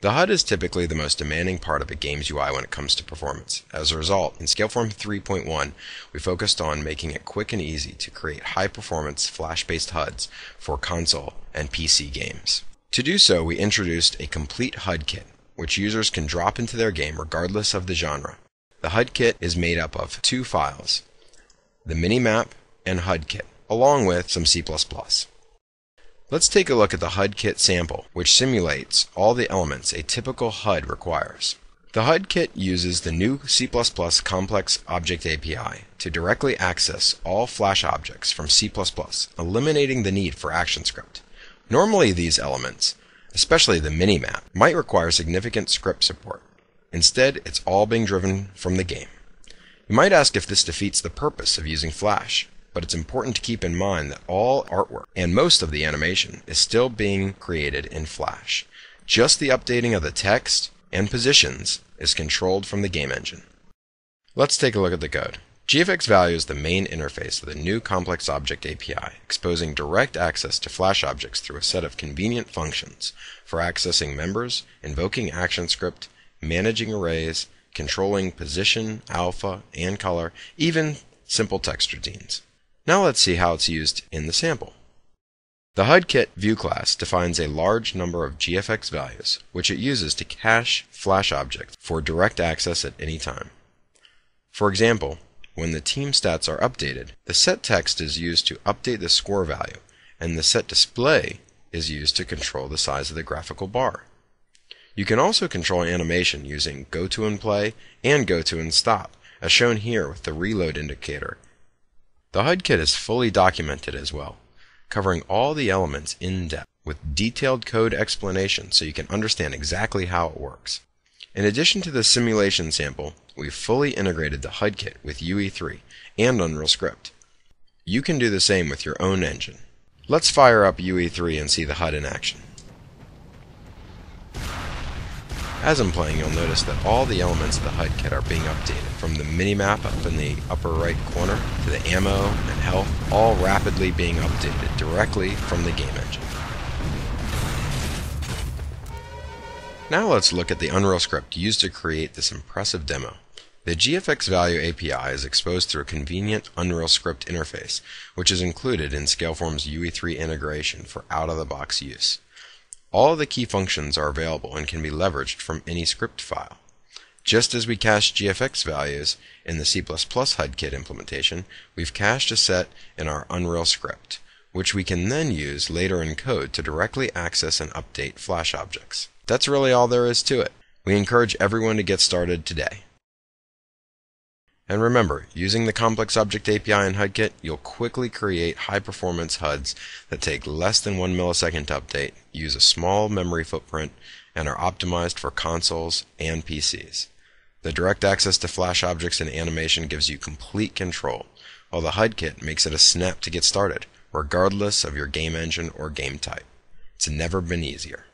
The HUD is typically the most demanding part of a game's UI when it comes to performance. As a result, in Scaleform 3.1, we focused on making it quick and easy to create high-performance Flash-based HUDs for console and PC games. To do so, we introduced a complete HUD kit, which users can drop into their game regardless of the genre. The HUD kit is made up of two files, the minimap and HUD kit, along with some C++. Let's take a look at the HUD kit sample, which simulates all the elements a typical HUD requires. The HUD kit uses the new C++ Complex Object API to directly access all Flash objects from C++, eliminating the need for ActionScript. Normally these elements, especially the minimap, might require significant script support. Instead, it's all being driven from the game. You might ask if this defeats the purpose of using Flash, but it's important to keep in mind that all artwork and most of the animation is still being created in Flash. Just the updating of the text and positions is controlled from the game engine. Let's take a look at the code. GFXValue is the main interface of the new Complex Object API, exposing direct access to Flash objects through a set of convenient functions for accessing members, invoking ActionScript, managing arrays, controlling position, alpha, and color, even simple text routines. Now let's see how it's used in the sample. The HUD kit view class defines a large number of GFX values, which it uses to cache Flash objects for direct access at any time. For example, when the team stats are updated, the set text is used to update the score value, and the set display is used to control the size of the graphical bar. You can also control animation using goToInPlay and goToInStop, as shown here with the reload indicator. The HUD kit is fully documented as well, covering all the elements in depth with detailed code explanation so you can understand exactly how it works. In addition to the simulation sample, we've fully integrated the HUD kit with UE3 and Unreal Script. You can do the same with your own engine. Let's fire up UE3 and see the HUD in action. As I'm playing, you'll notice that all the elements of the HUD kit are being updated, from the minimap up in the upper right corner to the ammo and health, all rapidly being updated directly from the game engine. Now let's look at the Unreal Script used to create this impressive demo. The GFXValue API is exposed through a convenient Unreal Script interface, which is included in Scaleform's UE3 integration for out-of-the-box use. All of the key functions are available and can be leveraged from any script file. Just as we cached GFX values in the C++ HUD kit implementation, we've cached a set in our Unreal Script, which we can then use later in code to directly access and update Flash objects. That's really all there is to it. We encourage everyone to get started today. And remember, using the Complex Object API in HUD kit, you'll quickly create high-performance HUDs that take less than 1 millisecond to update, use a small memory footprint, and are optimized for consoles and PCs. The direct access to Flash objects and animation gives you complete control, while the HUD kit makes it a snap to get started, regardless of your game engine or game type. It's never been easier.